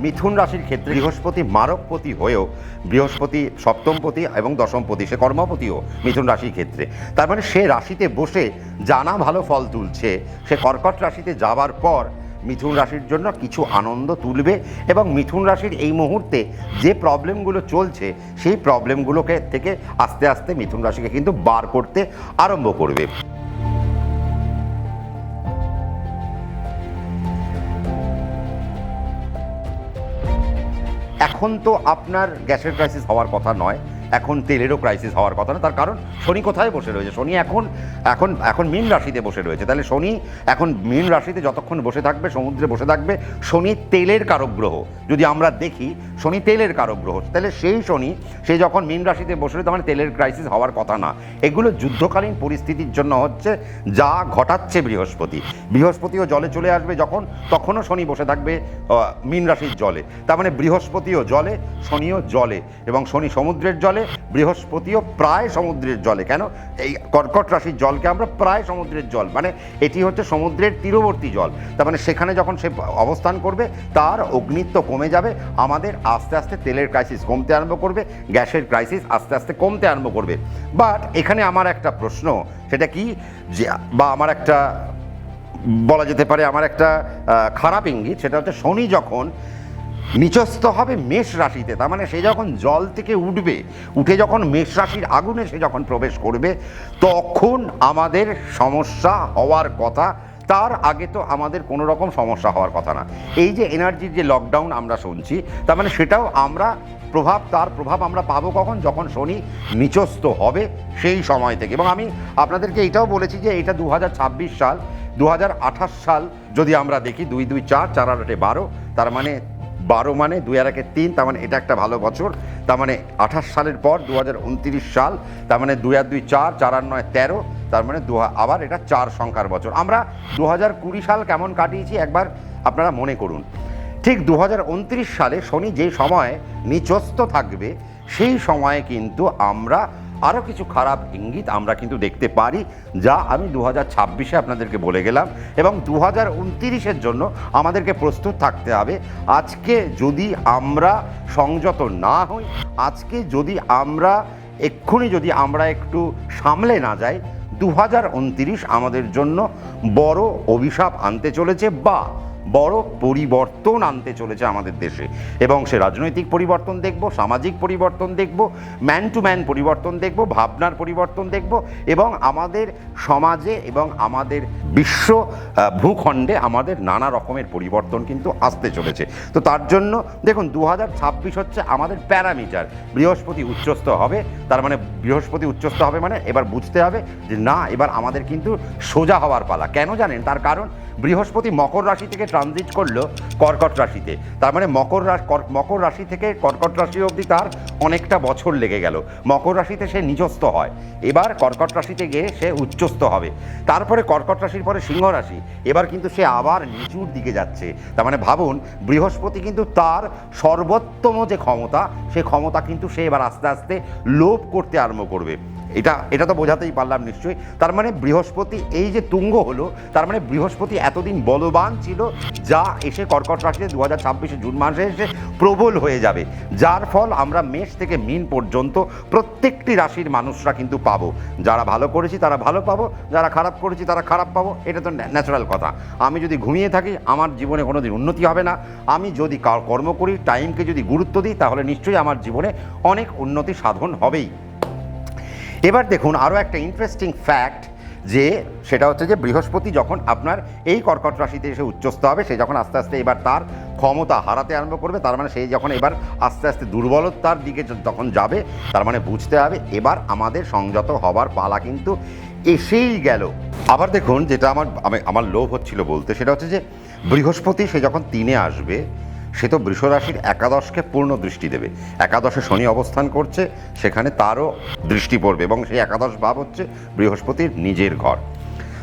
মিথুন রাশির ক্ষেত্রে বৃহস্পতি মারকপতি হয়েও বৃহস্পতি সপ্তমপতি এবং দশমপতি, সে কর্মপতিও মিথুন রাশির ক্ষেত্রে। তার মানে সে রাশিতে বসে জানা ভালো ফল তুলছে, সে কর্কট রাশিতে যাবার পর মিথুন রাশির জন্য কিছু আনন্দ তুলবে এবং মিথুন রাশির এই মুহূর্তে যে প্রবলেমগুলো চলছে সেই প্রবলেমগুলোকে থেকে আস্তে আস্তে মিথুন রাশিকে কিন্তু বার করতে আরম্ভ করবে। এখন তো আপনার গ্যাসের ক্রাইসিস হওয়ার কথা নয়, এখন তেলেরও ক্রাইসিস হওয়ার কথা না। তার কারণ শনি কোথায় বসে রয়েছে? শনি এখন এখন এখন মীন রাশিতে বসে রয়েছে। তাহলে শনি এখন মীন রাশিতে যতক্ষণ বসে থাকবে, সমুদ্রে বসে থাকবে, শনি তেলের কারক গ্রহ। যদি আমরা দেখি শনি তেলের কারক গ্রহ, তাহলে সেই শনি সে যখন মীন রাশিতে বসে রয়েছে, মানে তেলের ক্রাইসিস হওয়ার কথা না। এগুলো যুদ্ধকালীন পরিস্থিতির জন্য হচ্ছে, যা ঘটাচ্ছে বৃহস্পতি। বৃহস্পতিও জলে চলে আসবে যখন, তখনও শনি বসে থাকবে মীন রাশির জলে। তার মানে বৃহস্পতিও জলে, শনিও জলে, এবং শনি সমুদ্রের জলে, বৃহস্পতিও প্রায় সমুদ্রের জলে। কেন? এই কর্কট রাশির জলকে আমরা প্রায় সমুদ্রের জল, মানে এটি হচ্ছে সমুদ্রের তীরবর্তী জল। তার মানে সেখানে যখন সে অবস্থান করবে তার অগ্নিত্ব কমে যাবে, আমাদের আস্তে আস্তে তেলের ক্রাইসিস কমতে আরম্ভ করবে, গ্যাসের ক্রাইসিস আস্তে আস্তে কমতে আরম্ভ করবে। বাট এখানে আমার একটা প্রশ্ন, সেটা কি, যে বা আমার একটা বলা যেতে পারে আমার একটা খারাপ ইঙ্গিত, সেটা হচ্ছে শনি যখন নিচস্থ হবে মেষ রাশিতে, তার মানে সে যখন জল থেকে উঠবে, উঠে যখন মেষ রাশির আগুনে সে যখন প্রবেশ করবে, তখন আমাদের সমস্যা হওয়ার কথা। তার আগে তো আমাদের কোনো রকম সমস্যা হওয়ার কথা না। এই যে এনার্জির যে লকডাউন আমরা শুনছি, তার মানে সেটাও আমরা তার প্রভাব আমরা পাবো কখন? যখন শনি নিচস্থ হবে সেই সময় থেকে। এবং আমি আপনাদেরকে এটাও বলেছি যে এটা 2026 সাল, 2028 সাল যদি আমরা দেখি, 2 2 4 4 8 12, তার মানে 12 মানে 2 আর 1 3, তার মানে এটা একটা ভালো বছর। তার মানে 28 সালের পর 2029 সাল, তার মানে 2 আর 2 4, 4 আর 9 13, তার মানে আবার এটা 4 সংখ্যার বছর। আমরা 2020 সাল কেমন কাটিয়েছি একবার আপনারা মনে করুন। ঠিক 2029 সালে শনি যে সময় নিচস্থ থাকবে, সেই সময়ে কিন্তু আমরা আরও কিছু খারাপ ইঙ্গিত আমরা কিন্তু দেখতে পারি, যা আমি 2026-এ আপনাদেরকে বলে গেলাম। এবং 2029-এর জন্য আমাদেরকে প্রস্তুত থাকতে হবে। আজকে যদি আমরা সংযত না হই, আজকে যদি আমরা এক্ষুনি যদি আমরা একটু সামলে না যাই, 2029 আমাদের জন্য বড় অভিশাপ আনতে চলেছে, বা বড় পরিবর্তন আনতে চলেছে আমাদের দেশে। এবং সে রাজনৈতিক পরিবর্তন দেখব, সামাজিক পরিবর্তন দেখব, ম্যান টু ম্যান পরিবর্তন দেখব, ভাবনার পরিবর্তন দেখব, এবং আমাদের সমাজে এবং আমাদের বিশ্ব ভূখণ্ডে আমাদের নানা রকমের পরিবর্তন কিন্তু আসতে চলেছে। তো তার জন্য দেখুন, 2026 হচ্ছে আমাদের প্যারামিটার। বৃহস্পতি উচ্চস্থ হবে, তার মানে বৃহস্পতি উচ্চস্থ হবে মানে এবার বুঝতে হবে যে না, এবার আমাদের কিন্তু সোজা হওয়ার পালা। কেন জানেন? তার কারণ বৃহস্পতি মকর রাশি থেকে ট্রানজিট করলো কর্কট রাশিতে। তার মানে মকর রাশি থেকে কর্কট রাশি অবধি তার অনেকটা বছর লেগে গেল। মকর রাশিতে সে নিচস্থ হয়, এবার কর্কট রাশিতে গিয়ে সে উচ্চস্থ হবে। তারপরে কর্কট রাশির পরে সিংহ রাশি, এবার কিন্তু সে আবার নিচুর দিকে যাচ্ছে। তার মানে ভাবুন, বৃহস্পতি কিন্তু তার সর্বোত্তম যে ক্ষমতা, সে ক্ষমতা কিন্তু সে এবার আস্তে আস্তে লোপ করতে আরম্ভ করবে। এটা তো বোঝাতেই পারলাম নিশ্চয়ই। তার মানে বৃহস্পতি এই যে তুঙ্গ হলো, তার মানে বৃহস্পতি এতদিন বলবান ছিল, যা এসে কর্কট রাশিতে 2026 জুন মাসে এসে প্রবল হয়ে যাবে, যার ফল আমরা মেষ থেকে মীন পর্যন্ত প্রত্যেকটি রাশির মানুষরা কিন্তু পাবো। যারা ভালো করেছি তারা ভালো পাবো, যারা খারাপ করেছি তারা খারাপ পাবো। এটা তো ন্যাচারাল কথা। আমি যদি ঘুমিয়ে থাকি, আমার জীবনে কোনোদিন উন্নতি হবে না। আমি যদি কর্ম করি, টাইমকে যদি গুরুত্ব দিই, তাহলে নিশ্চয়ই আমার জীবনে অনেক উন্নতি সাধন হবেই। এবার দেখুন আরও একটা ইন্টারেস্টিং ফ্যাক্ট, যে সেটা হচ্ছে যে বৃহস্পতি যখন আপনার এই কর্কট রাশিতে এসে উচ্চস্থ হবে, সে যখন আস্তে আস্তে এবার তার ক্ষমতা হারাতে আরম্ভ করবে, তার মানে সেই যখন এবার আস্তে আস্তে দুর্বলতার দিকে যখন যাবে, তার মানে বুঝতে হবে এবার আমাদের সংযত হবার পালা কিন্তু এসেই গেল। আবার দেখুন, যেটা আমার লোভ হচ্ছিল বলতে, সেটা হচ্ছে যে বৃহস্পতি সে যখন 3-এ আসবে, সে তো বৃষ রাশির একাদশকে পূর্ণ দৃষ্টি দেবে। একাদশে শনি অবস্থান করছে, সেখানে তারও দৃষ্টি পড়বে, এবং সেই একাদশ ভাব হচ্ছে বৃহস্পতির নিজের ঘর।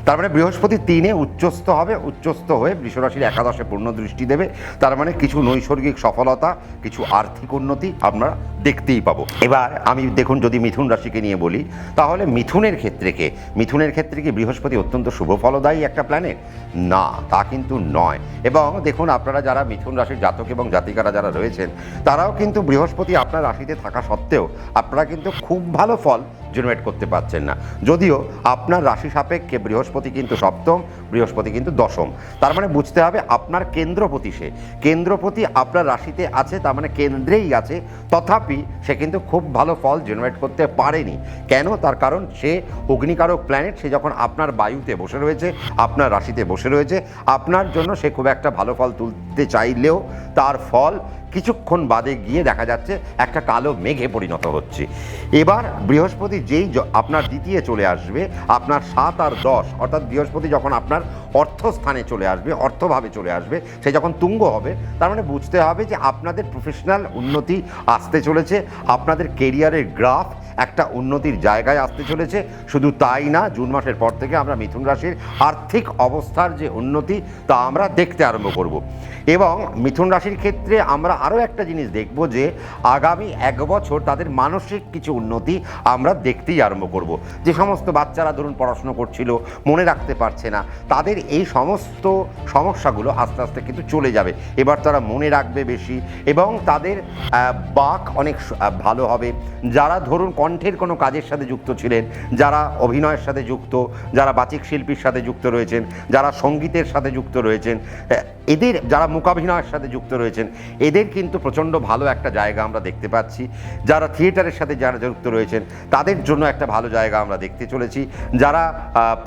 তার মানে বৃহস্পতি 3-এ উচ্চস্থ হবে, উচ্চস্থ হয়ে বৃষরাশির একাদশে পূর্ণ দৃষ্টি দেবে। তার মানে কিছু নৈসর্গিক সফলতা, কিছু আর্থিক উন্নতি আমরা দেখতেই পাবো। এবার আমি দেখুন যদি মিথুন রাশিকে নিয়ে বলি, তাহলে মিথুনের ক্ষেত্রে কি বৃহস্পতি অত্যন্ত শুভ ফলদায়ী একটা প্ল্যানেট? না, তা কিন্তু নয়। এবং দেখুন আপনারা যারা মিথুন রাশির জাতক এবং জাতিকারা যারা রয়েছেন, তারাও কিন্তু বৃহস্পতি আপনার রাশিতে থাকা সত্ত্বেও আপনারা কিন্তু খুব ভালো ফল জেনারেট করতে পারছেন না। যদিও আপনার রাশি সাপেক্ষে বৃহস্পতি কিন্তু সপ্তম, বৃহস্পতি কিন্তু দশম। তার মানে বুঝতে হবে আপনার কেন্দ্রপতি আপনার রাশিতে আছে, তার মানে কেন্দ্রেই আছে, তথাপি সে কিন্তু খুব ভালো ফল জেনারেট করতে পারেনি। কেন? তার কারণ সে অগ্নিকারক প্ল্যানেট, সে যখন আপনার বায়ুতে বসে রয়েছে, আপনার রাশিতে বসে রয়েছে, আপনার জন্য সে খুব একটা ভালো ফল তুলতে চাইলেও তার ফল কিছুক্ষণ বাদে গিয়ে দেখা যাচ্ছে একটা কালো মেঘে পরিণত হচ্ছে। এবার বৃহস্পতি যেই আপনার দ্বিতীয় চলে আসবে, আপনার 7 আর 10, অর্থাৎ বৃহস্পতি যখন আপনার অর্থস্থানে চলে আসবে, অর্থভাবে চলে আসবে, সে যখন তুঙ্গ হবে, তার মানে বুঝতে হবে যে আপনাদের প্রফেশনাল উন্নতি আসতে চলেছে, আপনাদের কেরিয়ারের গ্রাফ একটা উন্নতির জায়গায় আসতে চলেছে। শুধু তাই না, জুন মাসের পর থেকে আমরা মিথুন রাশির আর্থিক অবস্থার যে উন্নতি তা আমরা দেখতে আরম্ভ করব। এবং মিথুন রাশির ক্ষেত্রে আমরা আরও একটা জিনিস দেখব যে আগামী 1 বছর তাদের মানসিক কিছু উন্নতি আমরা দেখতেই আরম্ভ করব। যে সমস্ত বাচ্চারা ধরুন পড়াশুনো করছিল, মনে রাখতে পারছে না, তাদের এই সমস্ত সমস্যাগুলো আস্তে আস্তে কিন্তু চলে যাবে। এবার তারা মনে রাখবে বেশি এবং তাদের বাক অনেক ভালো হবে। যারা ধরুন কণ্ঠের কোনো কাজের সাথে যুক্ত ছিলেন, যারা অভিনয়ের সাথে যুক্ত, যারা বাচিক শিল্পীর সাথে যুক্ত রয়েছেন, যারা সঙ্গীতের সাথে যুক্ত রয়েছেন, এদের যারা মূকাভিনয়ের সাথে যুক্ত রয়েছেন, এদের কিন্তু প্রচণ্ড ভালো একটা জায়গা আমরা দেখতে পাচ্ছি। যারা থিয়েটারের সাথে যারা যুক্ত রয়েছেন, তাদের জন্য একটা ভালো জায়গা আমরা দেখতে চলেছি। যারা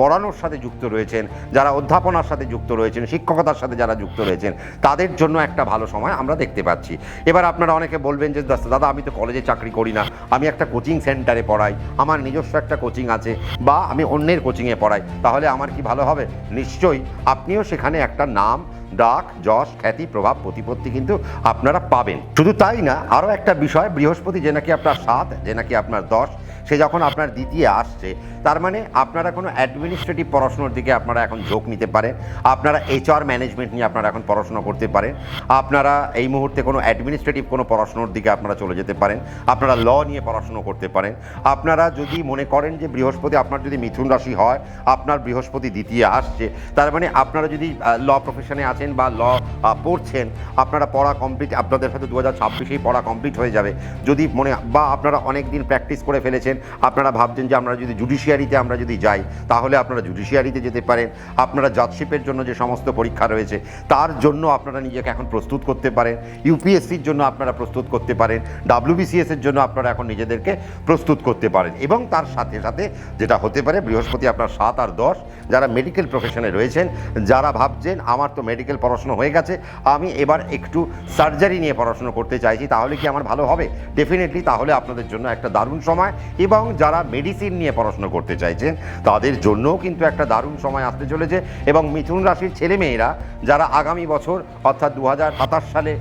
পড়ানোর সাথে যুক্ত রয়েছেন, যারা অধ্যাপনার সাথে যুক্ত রয়েছেন, শিক্ষকতার সাথে যারা যুক্ত রয়েছেন, তাদের জন্য একটা ভালো সময় আমরা দেখতে পাচ্ছি। এবার আপনারা অনেকে বলবেন যে দাদা আমি তো কলেজে চাকরি করি না, আমি একটা কোচিং সেন্টারে পড়াই, আমার নিজস্ব একটা কোচিং আছে, বা আমি অন্যের কোচিংয়ে পড়াই, তাহলে আমার কি ভালো হবে? নিশ্চয়ই আপনিও সেখানে একটা নাম, ডাক, যশ, খ্যাতি, প্রভাব, প্রতিপত্তি কিন্তু আপনারা পাবেন। শুধু তাই না, আরও একটা বিষয়, বৃহস্পতি যে নাকি আপনার 7, যে নাকি আপনার 10, সে যখন আপনার দ্বিতীয় আসছে, তার মানে আপনারা কোনো অ্যাডমিনিস্ট্রেটিভ পড়াশোনার দিকে আপনারা এখন ঝোঁক নিতে পারেন। আপনারা HR ম্যানেজমেন্ট নিয়ে আপনারা এখন পড়াশোনা করতে পারেন। আপনারা এই মুহূর্তে কোনো অ্যাডমিনিস্ট্রেটিভ কোনো পড়াশোনার দিকে আপনারা চলে যেতে পারেন। আপনারা ল নিয়ে পড়াশুনো করতে পারেন। আপনারা যদি মনে করেন যে বৃহস্পতি আপনার যদি মিথুন রাশি হয়, আপনার বৃহস্পতি দ্বিতীয় আসছে, তার মানে আপনারা যদি ল প্রফেশনে আছেন বা ল পড়ছেন, আপনারা পড়া কমপ্লিট, আপনাদের হয়তো 2026-এই পড়া কমপ্লিট হয়ে যাবে। যদি বা আপনারা অনেক দিন প্র্যাকটিস করে ফেলেছেন, আপনারা ভাবছেন যে আমরা যদি জুডিশিয়ারিতে আমরা যদি যাই, তাহলে আপনারা জুডিশিয়ারিতে যেতে পারেন। আপনারা জাজশিপের জন্য যে সমস্ত পরীক্ষা রয়েছে, তার জন্য আপনারা নিজেকে এখন প্রস্তুত করতে পারেন। UPSCর জন্য আপনারা প্রস্তুত করতে পারেন। WBCS-এর জন্য আপনারা এখন নিজেদেরকে প্রস্তুত করতে পারেন। এবং তার সাথে সাথে যেটা হতে পারে, বৃহস্পতি আপনার 7 আর 10, যারা মেডিকেল প্রফেশনে রয়েছেন, যারা ভাবছেন আমার তো মেডিকেল পড়াশোনা হয়ে গেছে, আমি এবার একটু সার্জারি নিয়ে পড়াশোনা করতে চাইছি, তাহলে কি আমার ভালো হবে? ডেফিনেটলি তাহলে আপনাদের জন্য একটা দারুণ সময়। এবং যারা মেডিসিন নিয়ে পড়াশোনা করতে চাইছেন, তাদের জন্যও কিন্তু একটা দারুণ সময় আসতে চলেছে। এবং মিথুন রাশির ছেলেমেয়েরা যারা আগামী বছর অর্থাৎ 2027 সালে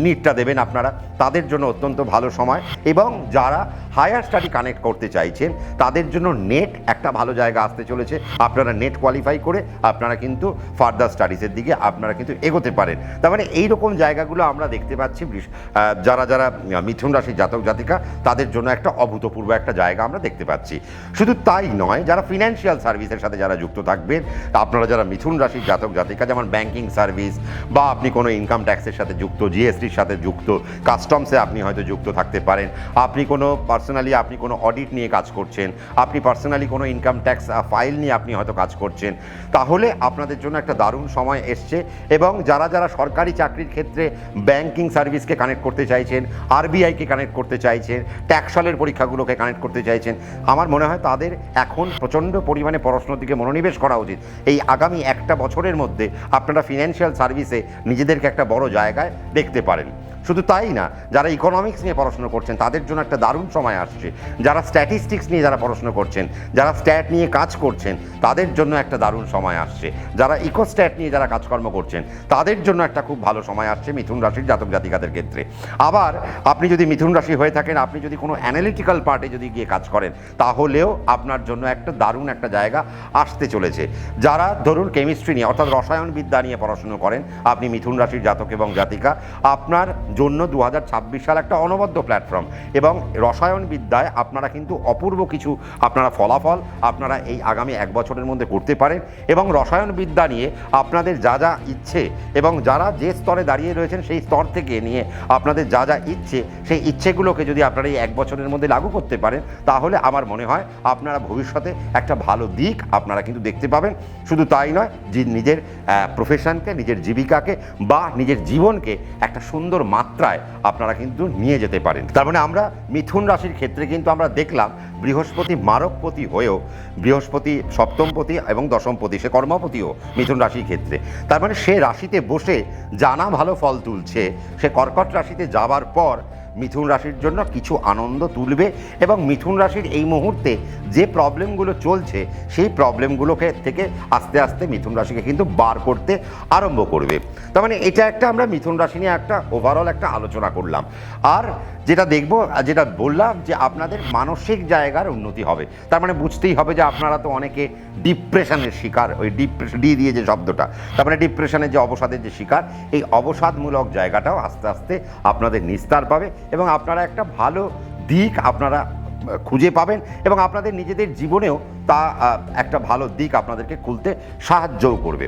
নিটটা দেবেন আপনারা, তাদের জন্য অত্যন্ত ভালো সময়। এবং যারা হায়ার স্টাডি কানেক্ট করতে চাইছেন, তাদের জন্য নেট একটা ভালো জায়গা আসতে চলেছে। আপনারা নেট কোয়ালিফাই করে আপনারা কিন্তু ফার্দার স্টাডিজের দিকে আপনারা কিন্তু এগোতে পারেন। তার মানে এইরকম জায়গাগুলো আমরা দেখতে পাচ্ছি। যারা যারা মিথুন রাশির জাতক জাতিকা, তাদের জন্য একটা অভূতপূর্ব একটা জায়গা আমরা দেখতে পাচ্ছি। শুধু তাই নয়, যারা ফিনান্সিয়াল সার্ভিসের সাথে যারা যুক্ত থাকবেন, আপনারা যারা মিথুন রাশির জাতক জাতিকা, যেমন ব্যাংকিং সার্ভিস, বা আপনি কোনো ইনকাম ট্যাক্সের সাথে যুক্ত, GSTর সাথে যুক্ত, কাস্টমসে আপনি হয়তো যুক্ত থাকতে পারেন, আপনি কোনো পার্সোনালি আপনি কোনো অডিট নিয়ে কাজ করছেন, আপনি পার্সোনালি কোনো ইনকাম ট্যাক্স ফাইল নিয়ে আপনি হয়তো কাজ করছেন, তাহলে আপনাদের জন্য একটা দারুণ সময় এসছে। এবং যারা যারা সরকারি চাকরির ক্ষেত্রে ব্যাংকিং সার্ভিসকে কানেক্ট করতে চাইছেন, RBIকে কানেক্ট করতে চাইছেন, ট্যাক্সলের পরীক্ষাগুলোকে কানেক্ট করতে চাইছেন, আমার মনে হয় তাদের এখন প্রচণ্ড পরিমাণে পড়াশোনার দিকে মনোনিবেশ করা উচিত। এই আগামী একটা বছরের মধ্যে আপনারা ফিনান্সিয়াল সার্ভিসে নিজেদেরকে একটা বড় জায়গায় দেখতে পারেন। শুধু তাই না, যারা ইকোনমিক্স নিয়ে পড়াশোনা করছেন তাদের জন্য একটা দারুণ সময় আসছে, যারা স্ট্যাটিস্টিক্স নিয়ে যারা পড়াশোনা করছেন, যারা স্ট্যাট নিয়ে কাজ করছেন তাদের জন্য একটা দারুণ সময় আসছে, যারা ইকোস্ট্যাট নিয়ে যারা কাজকর্ম করছেন তাদের জন্য একটা খুব ভালো সময় আসছে মিথুন রাশির জাতক জাতিকাদের ক্ষেত্রে। আবার আপনি যদি মিথুন রাশি হয়ে থাকেন, আপনি যদি কোনো অ্যানালিটিক্যাল পার্টে যদি গিয়ে কাজ করেন তাহলেও আপনার জন্য একটা দারুণ একটা জায়গা আসতে চলেছে। যারা ধরুন কেমিস্ট্রি নিয়ে অর্থাৎ রসায়নবিদ্যা নিয়ে পড়াশুনো করেন, আপনি মিথুন রাশির জাতক এবং জাতিকা, আপনার জন্য 2026 সাল একটা অনবদ্য প্ল্যাটফর্ম। এবং রসায়নবিদ্যায় আপনারা কিন্তু অপূর্ব কিছু আপনারা ফলাফল আপনারা এই আগামী 1 বছরের মধ্যে করতে পারেন। এবং রসায়নবিদ্যা নিয়ে আপনাদের যা যা ইচ্ছে এবং যারা যে স্তরে দাঁড়িয়ে রয়েছেন সেই স্তর থেকে নিয়ে আপনাদের যা যা ইচ্ছে, সেই ইচ্ছেগুলোকে যদি আপনারা এই 1 বছরের মধ্যে লাগু করতে পারেন তাহলে আমার মনে হয় আপনারা ভবিষ্যতে একটা ভালো দিক আপনারা কিন্তু দেখতে পাবেন। শুধু তাই নয়, যে নিজের প্রফেশনকে, নিজের জীবিকাকে বা নিজের জীবনকে একটা সুন্দর মাত্রায় আপনারা কিন্তু নিয়ে যেতে পারেন। তার মানে আমরা মিথুন রাশির ক্ষেত্রে কিন্তু আমরা দেখলাম বৃহস্পতি মারকপতি হয়েও, বৃহস্পতি সপ্তমপতি এবং দশমপতি, সে কর্মপতিও মিথুন রাশির ক্ষেত্রে। তার মানে সে রাশিতে বসে জানা ভালো ফল তুলছে। সে কর্কট রাশিতে যাবার পর মিথুন রাশির জন্য কিছু আনন্দ তুলবে এবং মিথুন রাশির এই মুহূর্তে যে প্রবলেমগুলো চলছে সেই প্রবলেমগুলোকে থেকে আস্তে আস্তে মিথুন রাশিকে কিন্তু বার করতে আরম্ভ করবে। তার মানে এটা একটা আমরা মিথুন রাশি নিয়ে একটা ওভারঅল একটা আলোচনা করলাম। আর যেটা দেখব, যেটা বললাম যে আপনাদের মানসিক জায়গার উন্নতি হবে। তার মানে বুঝতেই হবে যে আপনারা তো অনেকে ডিপ্রেশনের শিকার, ওই ডিপ্রেশন দিয়ে যে শব্দটা, তার মানে ডিপ্রেশনের যে অবসাদের যে শিকার, এই অবসাদমূলক জায়গাটাও আস্তে আস্তে আপনাদের নিস্তার পাবে এবং আপনারা একটা ভালো দিক আপনারা খুঁজে পাবেন এবং আপনাদের নিজেদের জীবনেও তা একটা ভালো দিক আপনাদেরকে খুলতে সাহায্যও করবে।